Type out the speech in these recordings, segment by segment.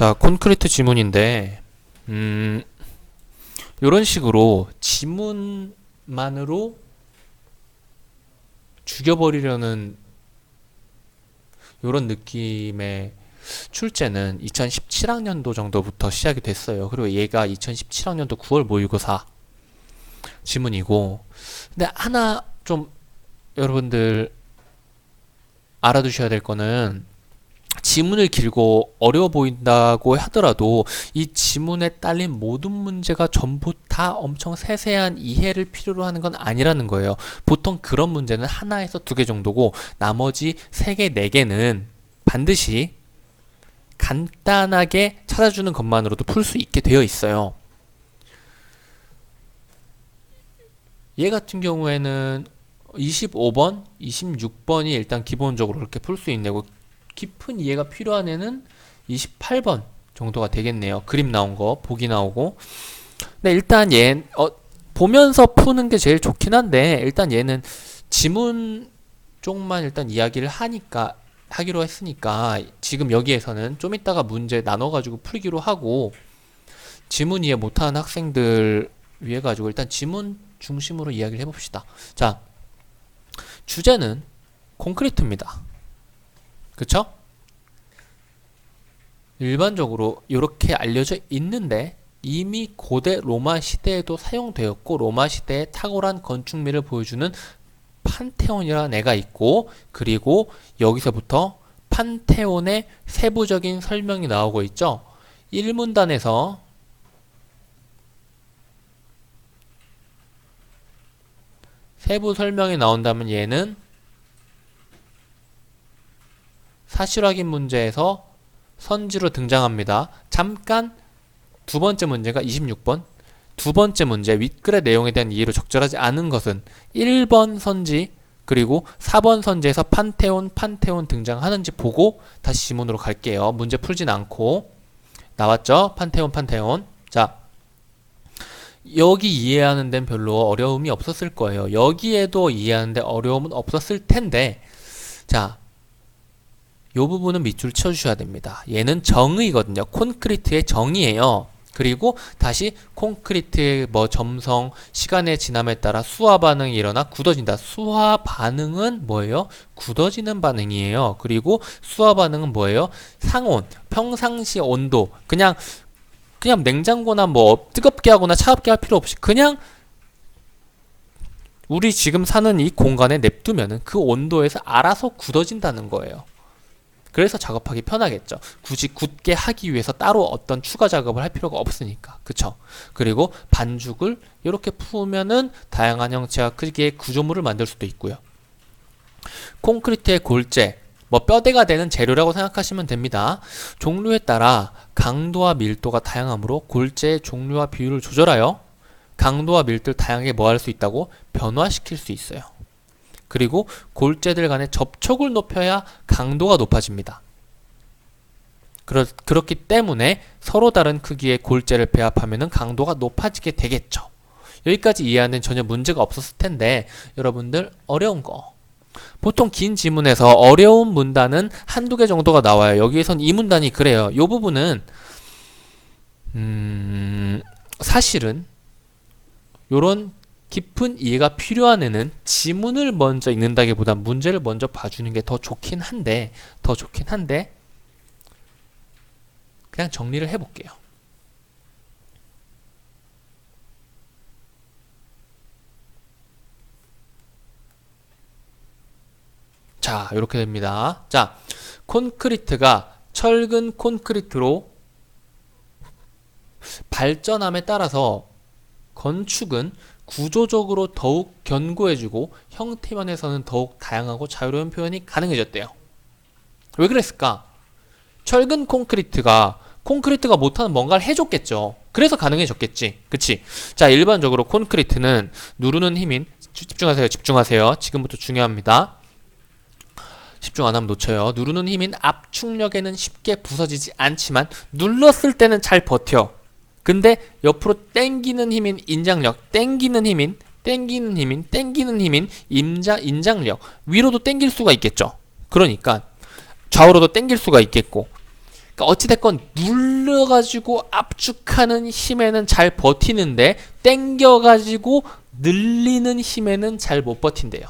자, 콘크리트 지문인데, 이런 식으로 지문만으로 죽여버리려는 이런 느낌의 출제는 2017학년도 정도부터 시작이 됐어요. 그리고 얘가 2017학년도 9월 모의고사 지문이고, 근데 하나 좀 여러분들 알아두셔야 될 거는, 지문을 길고 어려워 보인다고 하더라도 이 지문에 딸린 모든 문제가 전부 다 엄청 세세한 이해를 필요로 하는 건 아니라는 거예요. 보통 그런 문제는 하나에서 2개 정도고, 나머지 3개, 4개는 반드시 간단하게 찾아주는 것만으로도 풀 수 있게 되어 있어요. 얘 같은 경우에는 25번, 26번이 일단 기본적으로 그렇게 풀 수 있네고, 깊은 이해가 필요한 애는 28번 정도가 되겠네요. 그림 나온 거, 보기 나오고. 근데 일단 얘 보면서 푸는 게 제일 좋긴 한데, 일단 얘는 지문 쪽만 일단 이야기를 하기로 했으니까 지금 여기에서는 좀 이따가 문제 나눠가지고 풀기로 하고, 지문 이해 못하는 학생들 위해 가지고 일단 지문 중심으로 이야기를 해봅시다. 자, 주제는 콘크리트입니다. 그쵸? 일반적으로 이렇게 알려져 있는데, 이미 고대 로마 시대에도 사용되었고, 로마 시대의 탁월한 건축미를 보여주는 판테온이라는 애가 있고, 그리고 여기서부터 판테온의 세부적인 설명이 나오고 있죠. 1문단에서 세부 설명이 나온다면 얘는 사실 확인 문제에서 선지로 등장합니다. 잠깐 두 번째 문제가 26번. 두 번째 문제, 윗글의 내용에 대한 이해로 적절하지 않은 것은 1번 선지, 그리고 4번 선지에서 판테온 등장하는지 보고 다시 지문으로 갈게요. 문제 풀진 않고. 나왔죠? 판테온. 자, 여기 이해하는 데는 별로 어려움이 없었을 거예요. 여기에도 이해하는 데 어려움은 없었을 텐데, 자, 요 부분은 밑줄 쳐주셔야 됩니다. 얘는 정의거든요. 콘크리트의 정의예요. 그리고 다시 콘크리트의 점성, 시간의 지남에 따라 수화 반응이 일어나 굳어진다. 수화 반응은 뭐예요? 굳어지는 반응이에요. 그리고 수화 반응은 뭐예요? 상온, 평상시 온도. 그냥 냉장고나 뜨겁게 하거나 차갑게 할 필요 없이 그냥 우리 지금 사는 이 공간에 냅두면은 그 온도에서 알아서 굳어진다는 거예요. 그래서 작업하기 편하겠죠. 굳이 굳게 하기 위해서 따로 어떤 추가 작업을 할 필요가 없으니까. 그쵸? 그리고 반죽을 이렇게 풀면은 다양한 형체와 크기의 구조물을 만들 수도 있고요. 콘크리트의 골재, 뼈대가 되는 재료라고 생각하시면 됩니다. 종류에 따라 강도와 밀도가 다양하므로 골재의 종류와 비율을 조절하여 강도와 밀도를 다양하게 할 수 있다고 변화시킬 수 있어요. 그리고 골재들 간의 접촉을 높여야 강도가 높아집니다. 그렇기 때문에 서로 다른 크기의 골재를 배합하면 강도가 높아지게 되겠죠. 여기까지 이해하는 데는 전혀 문제가 없었을 텐데, 여러분들 어려운 거, 보통 긴 지문에서 어려운 문단은 한두 개 정도가 나와요. 여기에선 이 문단이 그래요. 이 부분은 사실은 요런 깊은 이해가 필요한 애는 지문을 먼저 읽는다기보다 문제를 먼저 봐주는 게 더 좋긴 한데 그냥 정리를 해볼게요. 자, 이렇게 됩니다. 자, 콘크리트가 철근 콘크리트로 발전함에 따라서 건축은 구조적으로 더욱 견고해지고 형태면에서는 더욱 다양하고 자유로운 표현이 가능해졌대요. 왜 그랬을까? 철근 콘크리트가 못하는 뭔가를 해줬겠죠. 그래서 가능해졌겠지. 그치? 자, 일반적으로 콘크리트는 누르는 힘인, 집중하세요. 지금부터 중요합니다. 집중 안 하면 놓쳐요. 누르는 힘인 압축력에는 쉽게 부서지지 않지만 눌렀을 때는 잘 버텨. 근데 옆으로 당기는 힘인 인장력, 당기는 힘인 인장력, 위로도 당길 수가 있겠죠. 그러니까 좌우로도 당길 수가 있겠고, 그러니까 어찌됐건 눌러가지고 압축하는 힘에는 잘 버티는데 당겨가지고 늘리는 힘에는 잘 못 버틴대요.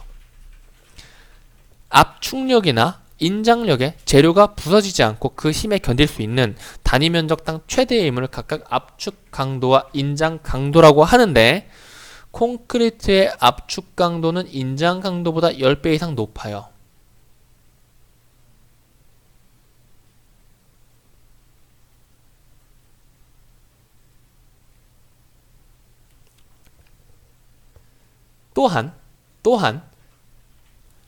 압축력이나 인장력에 재료가 부서지지 않고 그 힘에 견딜 수 있는 단위 면적당 최대의 힘을 각각 압축 강도와 인장 강도라고 하는데, 콘크리트의 압축 강도는 인장 강도보다 10배 이상 높아요. 또한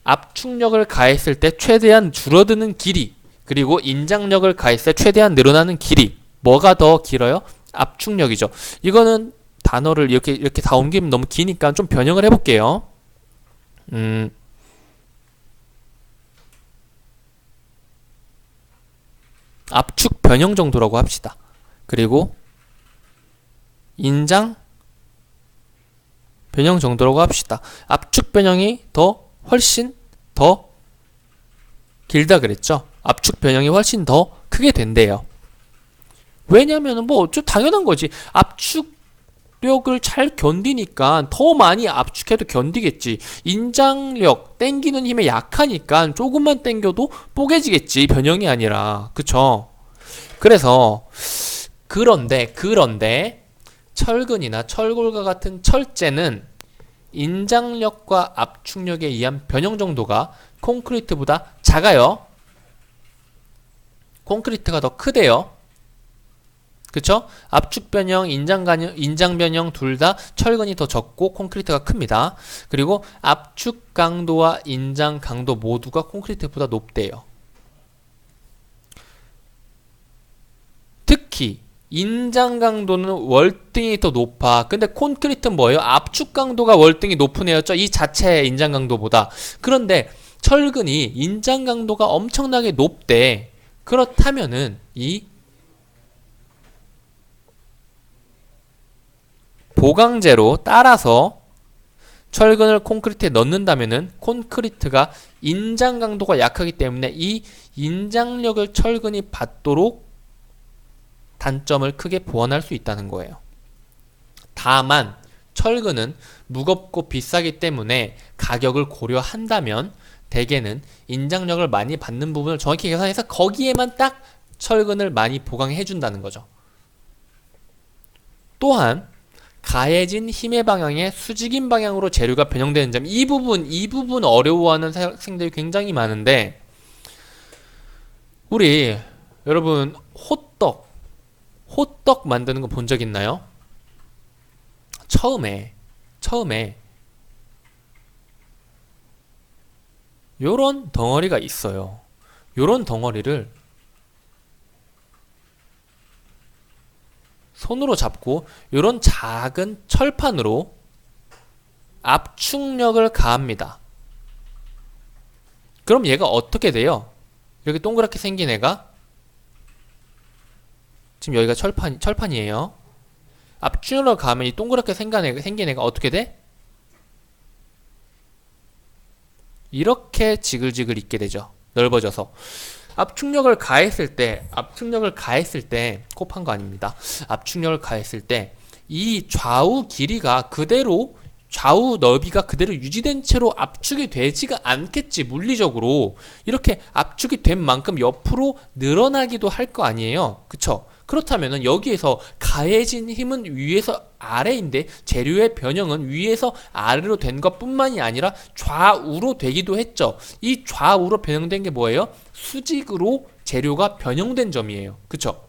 압축력을 가했을 때 최대한 줄어드는 길이, 그리고 인장력을 가했을 때 최대한 늘어나는 길이, 뭐가 더 길어요? 압축력이죠. 이거는 단어를 이렇게 다 옮기면 너무 기니까 좀 변형을 해볼게요. 압축 변형 정도라고 합시다. 그리고 인장 변형 정도라고 합시다. 압축 변형이 훨씬 더 길다 그랬죠. 압축 변형이 훨씬 더 크게 된대요. 왜냐면은 당연한 거지. 압축력을 잘 견디니까 더 많이 압축해도 견디겠지. 인장력, 당기는 힘에 약하니까 조금만 당겨도 뽀개지겠지. 변형이 아니라. 그쵸? 그래서 그런데 철근이나 철골과 같은 철재는 인장력과 압축력에 의한 변형 정도가 콘크리트보다 작아요. 콘크리트가 더 크대요. 그쵸? 압축 변형, 인장 변형 둘 다 철근이 더 적고 콘크리트가 큽니다. 그리고 압축 강도와 인장 강도 모두가 콘크리트보다 높대요. 특히 인장 강도는 월등히 더 높아. 근데 콘크리트는 뭐예요? 압축 강도가 월등히 높은 애였죠. 이 자체의 인장 강도보다. 그런데 철근이 인장 강도가 엄청나게 높대. 그렇다면은 이 보강제로 따라서 철근을 콘크리트에 넣는다면은 콘크리트가 인장 강도가 약하기 때문에 이 인장력을 철근이 받도록 단점을 크게 보완할 수 있다는 거예요. 다만 철근은 무겁고 비싸기 때문에 가격을 고려한다면 대개는 인장력을 많이 받는 부분을 정확히 계산해서 거기에만 딱 철근을 많이 보강해 준다는 거죠. 또한 가해진 힘의 방향에 수직인 방향으로 재료가 변형되는 점, 이 부분 어려워하는 학생들이 굉장히 많은데, 우리 여러분 호떡 만드는 거 본 적 있나요? 처음에 요런 덩어리가 있어요. 요런 덩어리를 손으로 잡고 요런 작은 철판으로 압축력을 가합니다. 그럼 얘가 어떻게 돼요? 이렇게 동그랗게 생긴 애가, 지금 여기가 철판이에요. 압축력을 가하면 이 동그랗게 생긴 애가 어떻게 돼? 이렇게 지글지글 있게 되죠. 넓어져서. 압축력을 가했을 때 곱한 거 아닙니다. 압축력을 가했을 때 이 좌우 길이가 그대로, 좌우 너비가 그대로 유지된 채로 압축이 되지가 않겠지. 물리적으로 이렇게 압축이 된 만큼 옆으로 늘어나기도 할 거 아니에요. 그쵸? 그렇다면은 여기에서 가해진 힘은 위에서 아래인데 재료의 변형은 위에서 아래로 된 것뿐만이 아니라 좌우로 되기도 했죠. 이 좌우로 변형된 게 뭐예요? 수직으로 재료가 변형된 점이에요. 그쵸?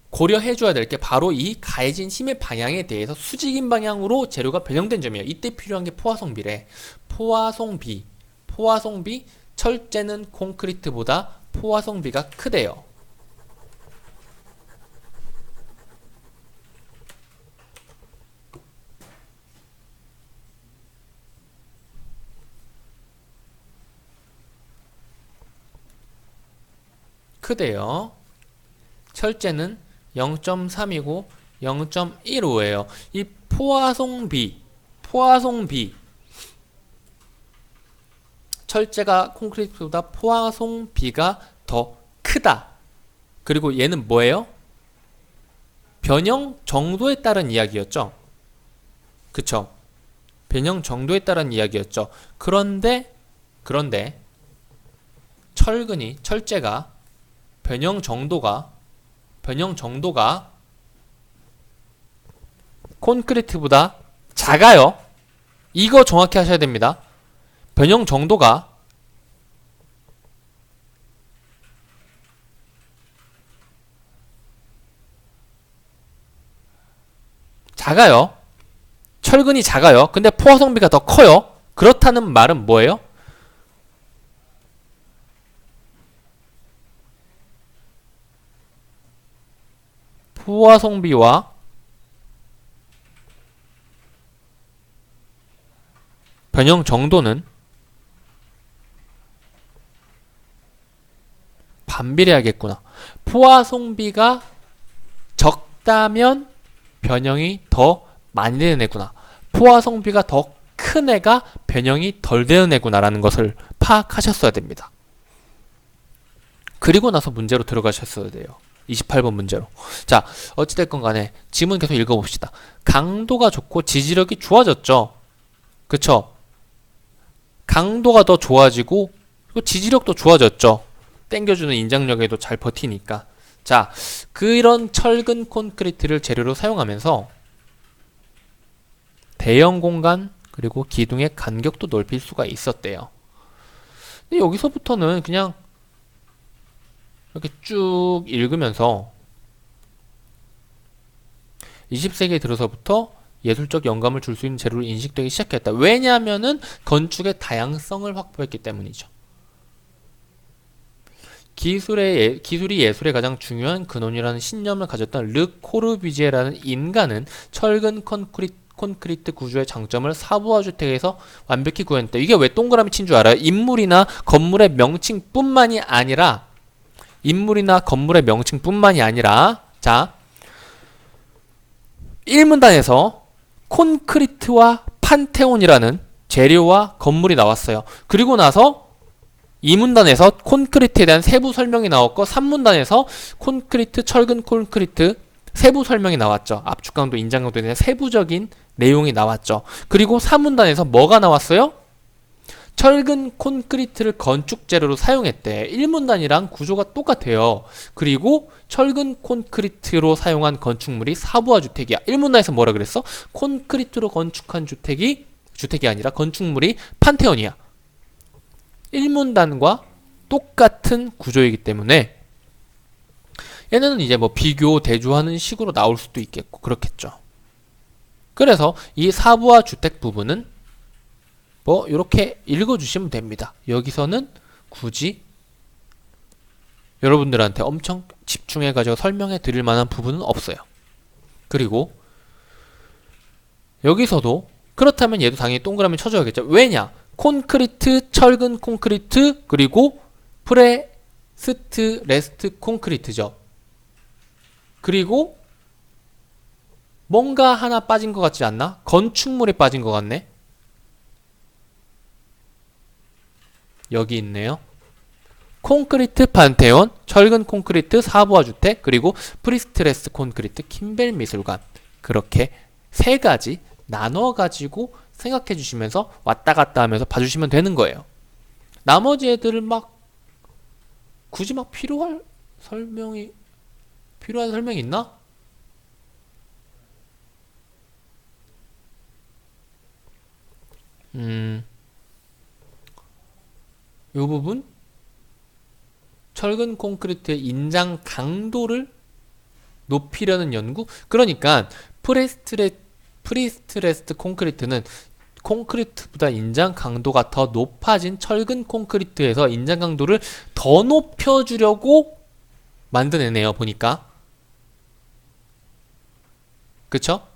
고려해줘야 될 게 바로 이 가해진 힘의 방향에 대해서 수직인 방향으로 재료가 변형된 점이에요. 이때 필요한 게 포화송비래. 포화송비. 철재는 콘크리트보다 포화송비가 크대요. 철재는 0.3이고 0.15예요. 이 포화송비 철제가 콘크리트보다 포화송비가 더 크다. 그리고 얘는 뭐예요? 변형 정도에 따른 이야기였죠. 그쵸? 변형 정도에 따른 이야기였죠. 그런데 철제가 변형 정도가 콘크리트보다 작아요. 이거 정확히 하셔야 됩니다. 변형 정도가 작아요. 철근이 작아요. 근데 포화성비가 더 커요. 그렇다는 말은 뭐예요? 포화성비와 변형 정도는 반비례하겠구나. 포화성비가 적다면 변형이 더 많이 되는 애구나. 포화성비가 더 큰 애가 변형이 덜 되는 애구나라는 것을 파악하셨어야 됩니다. 그리고 나서 문제로 들어가셨어야 돼요. 28번 문제로. 자, 어찌됐건 간에 지문 계속 읽어봅시다. 강도가 좋고 지지력이 좋아졌죠. 그쵸? 강도가 더 좋아지고 그리고 지지력도 좋아졌죠. 땡겨주는 인장력에도 잘 버티니까. 자, 그런 철근 콘크리트를 재료로 사용하면서 대형 공간 그리고 기둥의 간격도 넓힐 수가 있었대요. 근데 여기서부터는 그냥 이렇게 쭉 읽으면서 20세기에 들어서부터 예술적 영감을 줄 수 있는 재료로 인식되기 시작했다. 왜냐하면은 건축의 다양성을 확보했기 때문이죠. 기술이 예술의 가장 중요한 근원이라는 신념을 가졌던 르 코르비지에라는 인간은 철근 콘크리트 구조의 장점을 사부화 주택에서 완벽히 구현했다. 이게 왜 동그라미 친 줄 알아요? 인물이나 건물의 명칭뿐만이 아니라 자, 1문단에서 콘크리트와 판테온이라는 재료와 건물이 나왔어요. 그리고 나서 2문단에서 콘크리트에 대한 세부 설명이 나왔고 3문단에서 콘크리트, 철근 콘크리트 세부 설명이 나왔죠. 압축강도, 인장강도에 대한 세부적인 내용이 나왔죠. 그리고 4문단에서 뭐가 나왔어요? 철근 콘크리트를 건축 재료로 사용했대. 1문단이랑 구조가 똑같아요. 그리고 철근 콘크리트로 사용한 건축물이 사부화 주택이야. 1문단에서 뭐라 그랬어? 콘크리트로 건축한 주택이 아니라 건축물이 판테온이야. 1문단과 똑같은 구조이기 때문에 얘는 이제 뭐 비교, 대조하는 식으로 나올 수도 있겠고 그렇겠죠. 그래서 이 사부화 주택 부분은 뭐 이렇게 읽어주시면 됩니다. 여기서는 굳이 여러분들한테 엄청 집중해가지고 설명해 드릴 만한 부분은 없어요. 그리고 여기서도 그렇다면 얘도 당연히 동그라미 쳐줘야겠죠. 왜냐? 콘크리트, 철근 콘크리트, 그리고 프레스트레스트 콘크리트죠. 그리고 뭔가 하나 빠진 것 같지 않나? 건축물이 빠진 것 같네. 여기 있네요. 콘크리트 판테온, 철근 콘크리트 사부화 주택, 그리고 프리스트레스 콘크리트 킴벨 미술관. 그렇게 세 가지 나눠가지고 생각해 주시면서 왔다 갔다 하면서 봐주시면 되는 거예요. 나머지 애들을 굳이 필요한 설명이 있나? 요 부분 철근 콘크리트의 인장 강도를 높이려는 연구? 그러니까 프리스트레스트 콘크리트는 콘크리트보다 인장 강도가 더 높아진 철근 콘크리트에서 인장 강도를 더 높여주려고 만들어내네요. 보니까. 그쵸?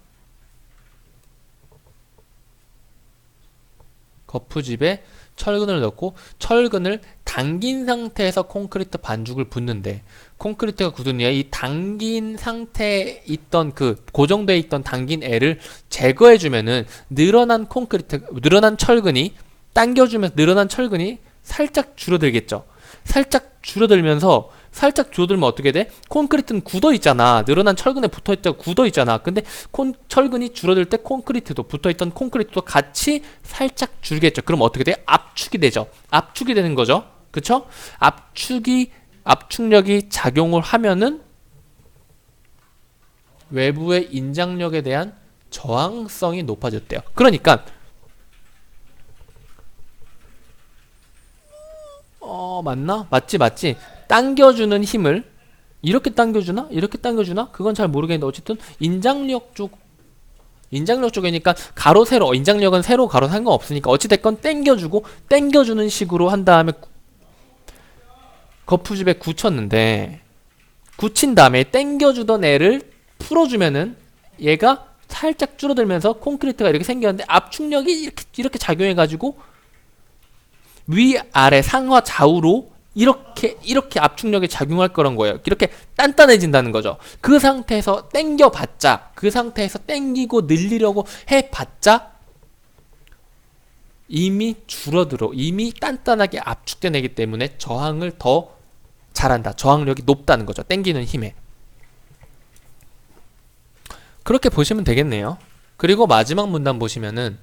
거푸집에 철근을 넣고 철근을 당긴 상태에서 콘크리트 반죽을 붓는데 콘크리트가 굳은 이에 이 당긴 상태에 있던 고정되어 있던 당긴 애를 제거해주면은 늘어난 철근이 당겨주면서 늘어난 철근이 살짝 줄어들겠죠. 살짝 줄어들면서 살짝 줄어들면 어떻게 돼? 콘크리트는 굳어 있잖아. 늘어난 철근에 붙어 있다가 굳어 있잖아. 근데 철근이 줄어들 때 콘크리트도 붙어 있던 콘크리트도 같이 살짝 줄겠죠. 그럼 어떻게 돼? 압축이 되죠. 압축이 되는 거죠. 그쵸? 압축력이 작용을 하면은 외부의 인장력에 대한 저항성이 높아졌대요. 그러니까 맞나? 맞지. 당겨주는 힘을 이렇게 당겨주나? 이렇게 당겨주나? 그건 잘 모르겠는데 어쨌든 인장력 쪽이니까 가로 세로, 인장력은 세로 가로 상관없으니까 어찌됐건 당겨주고 당겨주는 식으로 한 다음에 거푸집에 굳혔는데, 굳힌 다음에 당겨주던 애를 풀어주면은 얘가 살짝 줄어들면서 콘크리트가 이렇게 생겼는데 압축력이 이렇게 작용해가지고 위아래 상하 좌우로 이렇게 압축력이 작용할 거란 거예요. 이렇게 단단해진다는 거죠. 그 상태에서 당겨봤자, 그 상태에서 당기고 늘리려고 해봤자 이미 줄어들어, 이미 단단하게 압축된 애기 때문에 저항을 더 잘한다. 저항력이 높다는 거죠. 당기는 힘에. 그렇게 보시면 되겠네요. 그리고 마지막 문단 보시면은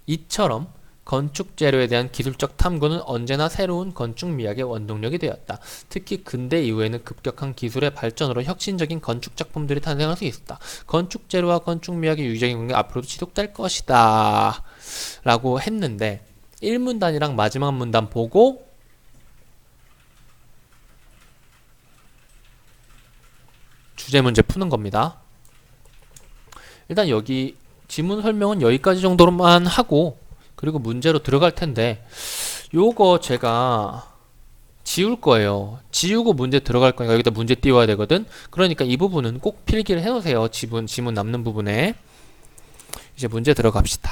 이처럼 건축 재료에 대한 기술적 탐구는 언제나 새로운 건축 미학의 원동력이 되었다. 특히 근대 이후에는 급격한 기술의 발전으로 혁신적인 건축 작품들이 탄생할 수 있었다. 건축 재료와 건축 미학의 유기적인 관계가 앞으로도 지속될 것이다. 라고 했는데 1문단이랑 마지막 문단 보고 주제 문제 푸는 겁니다. 일단 여기 지문 설명은 여기까지 정도로만 하고 그리고 문제로 들어갈 텐데 요거 제가 지울 거예요. 지우고 문제 들어갈 거니까 여기다 문제 띄워야 되거든. 그러니까 이 부분은 꼭 필기를 해놓으세요. 지문 남는 부분에. 이제 문제 들어갑시다.